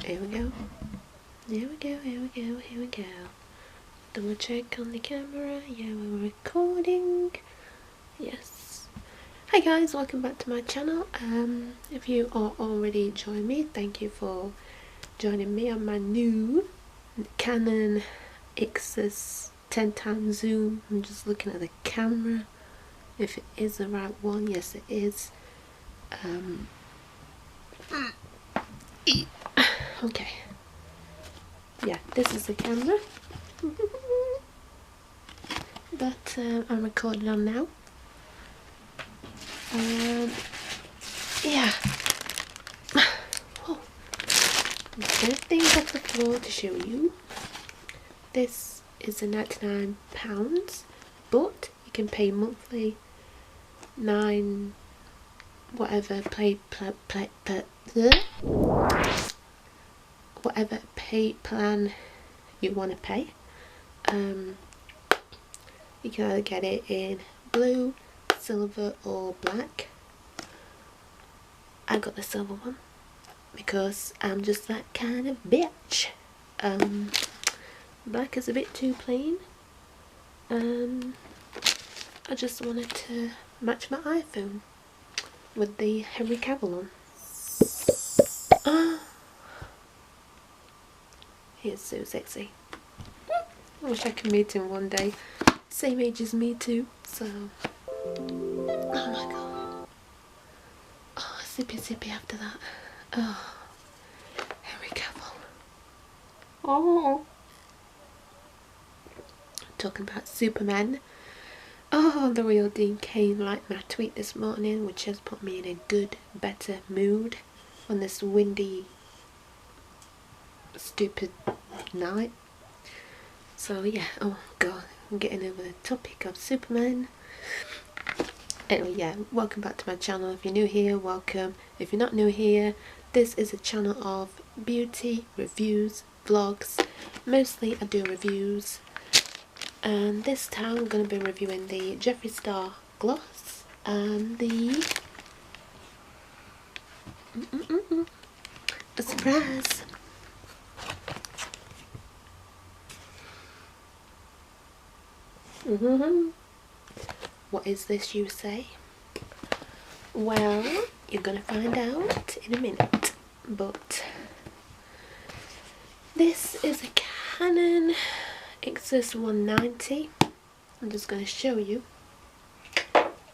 Here we go. Here we go, here we go, here we go. Double check on the camera. Yeah, we're recording. Yes. Hi guys, welcome back to my channel. If you are already joined me, thank you for joining me on my new Canon XS 10x zoom. I'm just looking at the camera if it is the right one. Yes, it is. Okay. Yeah, this is the camera that I'm recording on now. Yeah. Whoa. I'm just gonna things off the floor to show you. This is a £99, but you can pay monthly 9 whatever whatever pay plan you want to pay. You can either get it in blue, silver or black. I got the silver one because I'm just that kind of bitch. Black is a bit too plain. I just wanted to match my iPhone with the Henry Cavill on. He is so sexy. I wish I could meet him one day. Same age as me too, so... Oh my god. Oh, sippy after that. Oh, Henry Cavill. Oh. Talking about Superman. Oh, the real Dean Kane liked my tweet this morning, which has put me in a good, better mood on this windy, stupid night. So yeah, oh god, I'm getting over the topic of Superman. Anyway, yeah, welcome back to my channel. If you're new here, welcome. If you're not new here, this is a channel of beauty, reviews, vlogs. Mostly I do reviews. And this time I'm going to be reviewing the Jeffree Star gloss and the... a surprise! What is this, you say? Well, you're going to find out in a minute, but this is a Canon XS 190. I'm just going to show you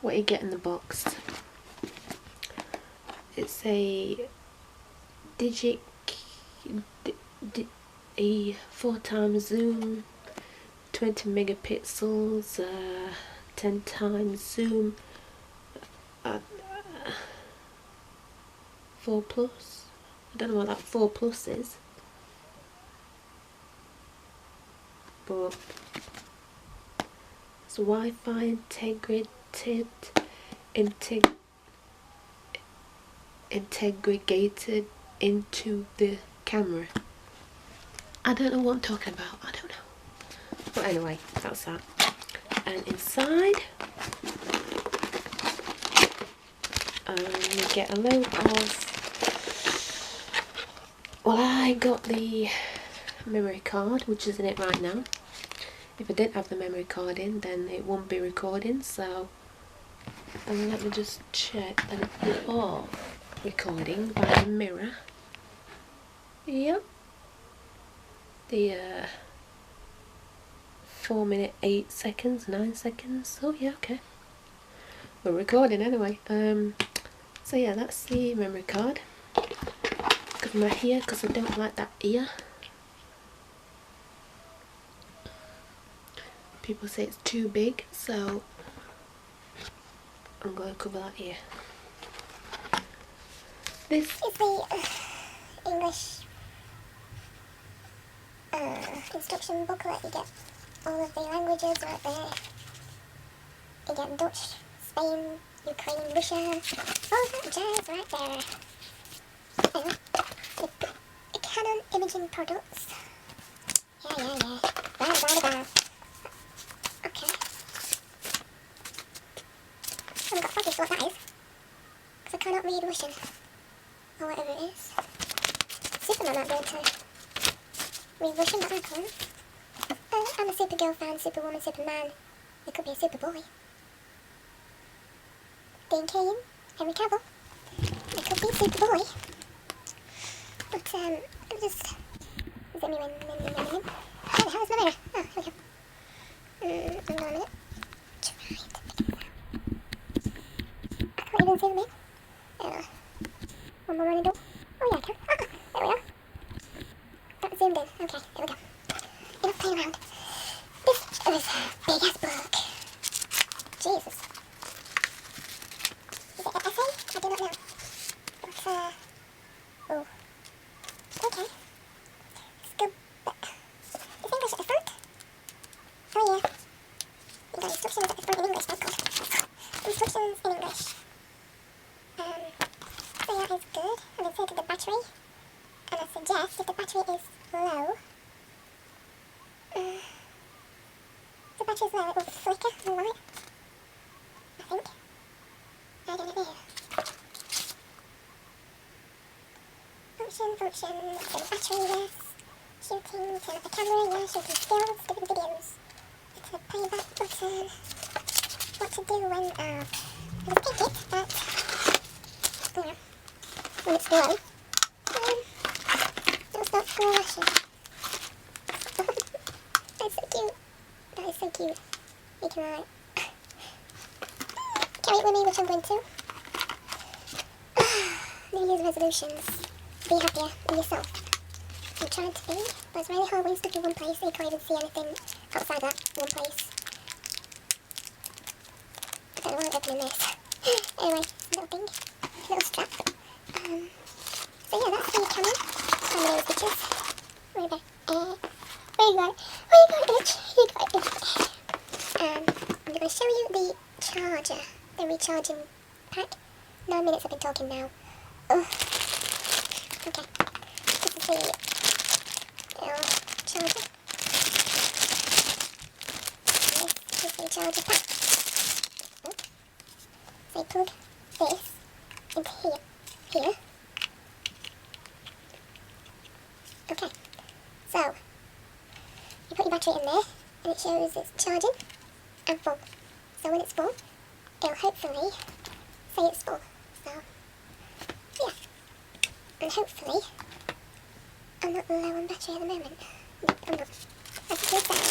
what you get in the box. It's a a 4x zoom, 20 megapixels, 10 times zoom, 4 plus. I don't know what that 4 plus is, but it's Wi-Fi integrated into the camera. I don't know what I'm talking about. I don't know. But anyway, that's that. And inside, you get a load of... Well, I got the memory card, which is in it right now. If I didn't have the memory card in, then it won't be recording, so let me just check that it's all recording by the mirror. Yep. The 4 minutes 8 seconds, 9 seconds. Oh yeah, okay. We're recording anyway. So yeah, that's the memory card. Cover my hair because I don't like that ear. People say it's too big, so I'm going to cover that ear. This is the English instruction booklet. You get all of the languages right there. You get Dutch, Spain, Ukraine, Russia, all of that jazz right there. Anyway, the Canon imaging products. Yeah. Blah. Okay. I've got 40 sure what that is, because I cannot read Russian, or whatever it is. Superman might be able to read Russian, but I can't. I'm a Supergirl fan, Superwoman, Superman. It could be a Superboy. Dean Cain, Henry Cavill. It could be Superboy. But, I'm just... Is it me when... Where the hell is my mirror? Oh, here we go. Hang on a minute. Try to... I can't even zoom in. One more running door. Oh yeah, I can. Ah, there we are. That zoomed in. Okay, here we go. Enough playing around. This is a big ass book. Jesus. Is it an essay? I do not know. But, oh. Okay. Let's go back. Is English at the front? Oh yeah. You got instructions at the front in English, oh god. Instructions in English. So yeah, it's good. I've inserted the battery. And I suggest if the battery is low, if the battery is low, it will flicker the light. I think. I don't know. Function, so the battery, yes. Shooting, turn off the camera, yeah, shooting skills, different videos. It's a playback button. What to do when, I just think it, but, you know, when it's low, it'll start flashing. That's so cute. That is so cute. You can, carry it with me, which I'm going to. New Year's resolutions. Be happier in yourself. I'm trying to be, but it's really hard when you're stuck in one place and you can't even see anything outside that one place. I don't know why I'm opening this. Anyway, little thing, little strap. So yeah, that's the camera. Some of those pictures. Where you got it? Where you got it, bitch? You got it, bitch. I'm going to show you the charger, the recharging pack. 9 minutes I've been talking now. Ugh. Okay. This is the little charger. This is the charger pack. So you plug this into here. Okay. So you put your battery in there and it shows it's charging and full. So when it's full, it'll hopefully say it's full. So yeah. And hopefully, I'm not low on battery at the moment. No, I'm not. That's a good sign.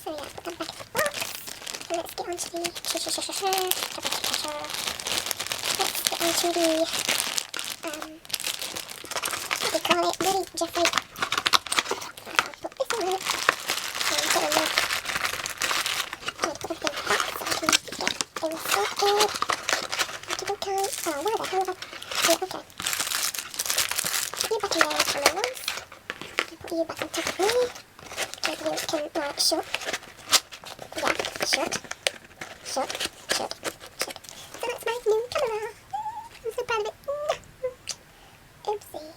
So yeah, put that back in the box. And let's get onto the... Let's get onto the... what do you call it? Really, Jeffrey? I'll put this on it. And put it in there. I'm going to put this in the box so I can get things sorted. Okay. Oh, why the hell have I... Yeah, okay. Put you back in there, camera ones. Put you back on top of me. Maybe you can, like, shut. Yeah, shut. So that's my new camera. I'm so proud of it. Oopsie.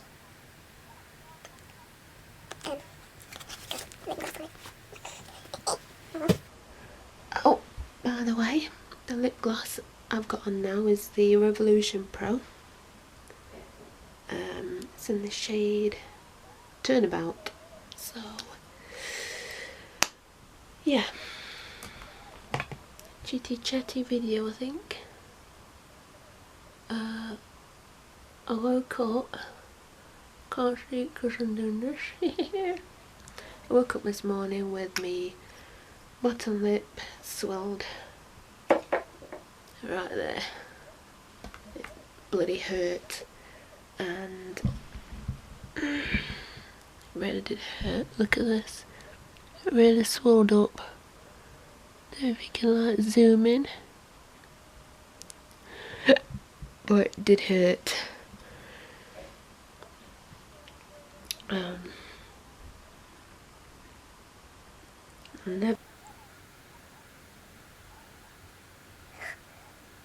Oh, by the way, the lip gloss I've got on now is the Revolution Pro. It's in the shade Turnabout. So, yeah. Chitty chatty video, I think. I woke up. Can't see it because I'm doing this. I woke up this morning with me bottom lip swelled right there. It bloody hurt, and it really did hurt. Look at this. It really swelled up. Don't know if you can like zoom in, but it did hurt. Never.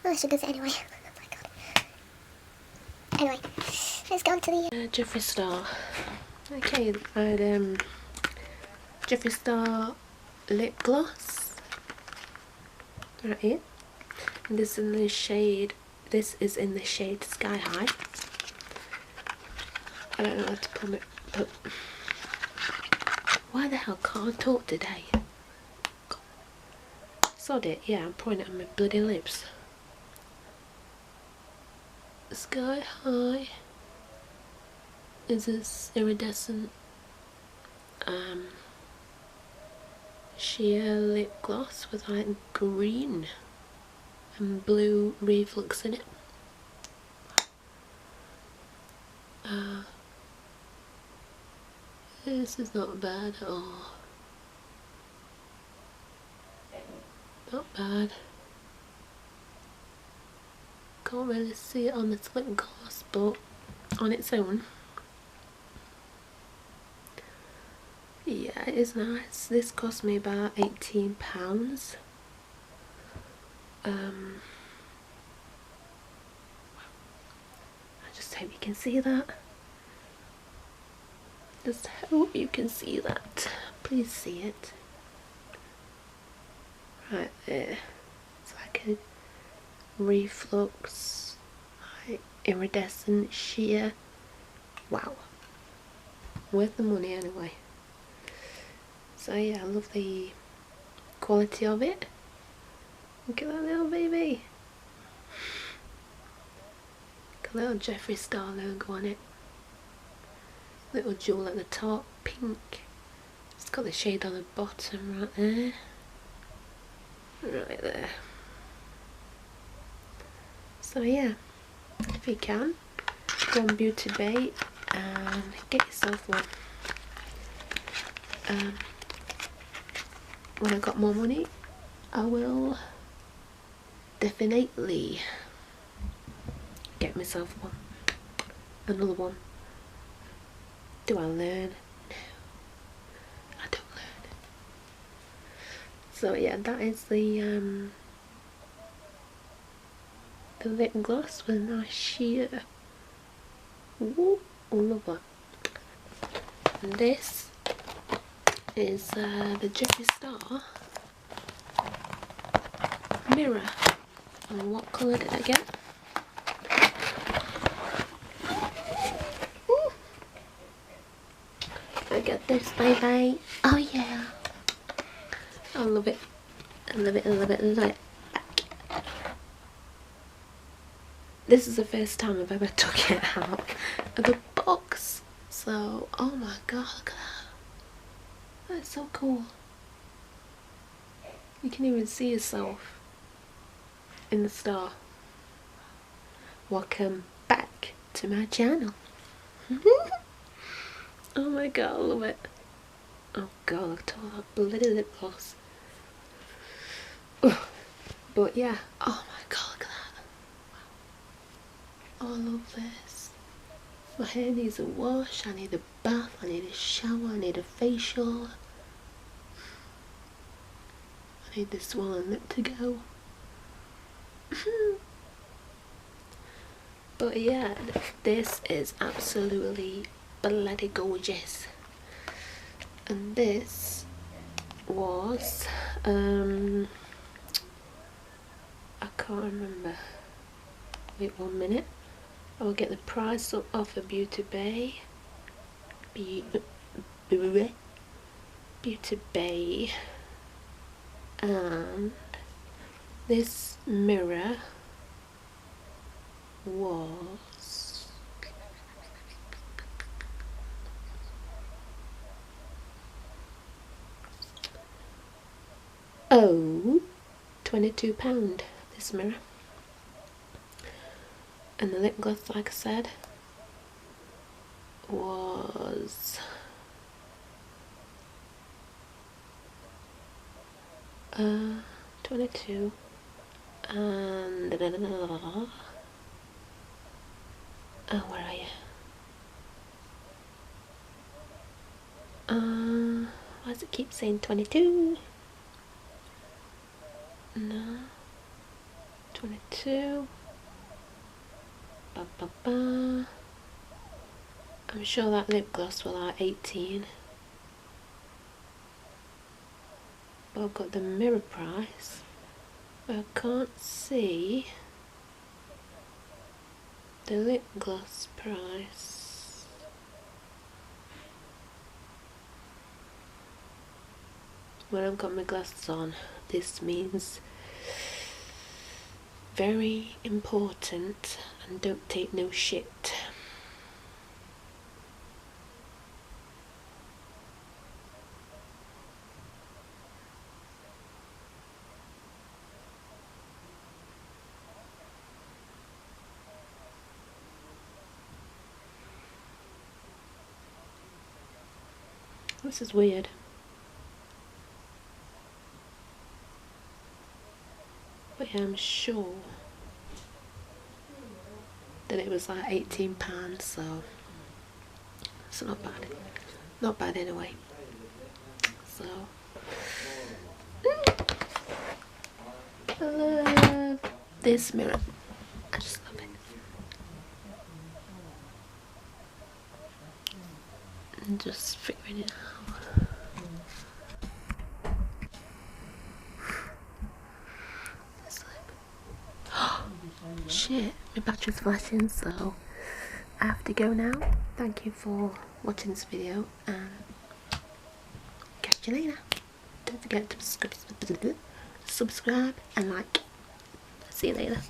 Oh, I should do it anyway. Oh my god. Anyway, let's go on to the Jeffree Star. Okay, I had Jeffree Star lip gloss. right here. And this is in the shade. This is in the shade Sky High. I don't know how to put it, but why the hell can't I talk today? Sod it, yeah, I'm pouring it on my bloody lips. Sky High is this iridescent sheer lip gloss with like green and blue reflux in it. This is not bad at all. Not bad. Can't really see it on the lip gloss, but on its own, yeah, it is nice. This cost me about £18. I just hope you can see that. Just hope you can see that. Please see it. Right there. It's like a reflux, like iridescent sheer. Wow. Worth the money anyway. So yeah, I love the quality of it. Look at that little baby. Got a little Jeffree Star logo on it. Little jewel at the top, pink. It's got the shade on the bottom right there. Right there. So yeah, if you can, go on Beauty Bay and get yourself one. When I got more money, I will definitely get myself one. Another one. Do I learn? No, I don't learn. So yeah, that is the lip gloss with a nice sheer. Ooh, love that. And this is the Jeffree Star mirror. And what colour did I get? Ooh. I got this, baby. Oh yeah. I love it. I love it, I love it, I love it. This is the first time I've ever took it out of the box. So, oh my god, look at that. That's so cool. You can even see yourself in the star. Welcome back to my channel. Oh my god, I love it. Oh god, look at all that bloody lip gloss. But yeah, oh my god, look at that. Oh, I love this. My hair needs a wash, I need a bath, I need a shower, I need a facial. I need this swollen lip to go. But yeah, this is absolutely bloody gorgeous. And this was I can't remember. Wait 1 minute. I'll get the price up off of Beauty Bay. Beauty Bay. And this mirror was £22, this mirror. And the lip gloss, like I said, was £22. And oh, where are you? Why does it keep saying 22? No, 22. Ba, ba, ba. I'm sure that lip gloss was like 18. But I've got the mirror price I can't see the lip gloss price. When I've got my glasses on, this means very important and don't take no shit. This is weird. But yeah, I'm sure that it was like £18, so it's not bad. Not bad anyway. So I love this mirror. I just love it. And just figuring it out. It's like, shit, my battery's flashing, so I have to go now. Thank you for watching this video and catch you later. Don't forget to subscribe and like. See you later.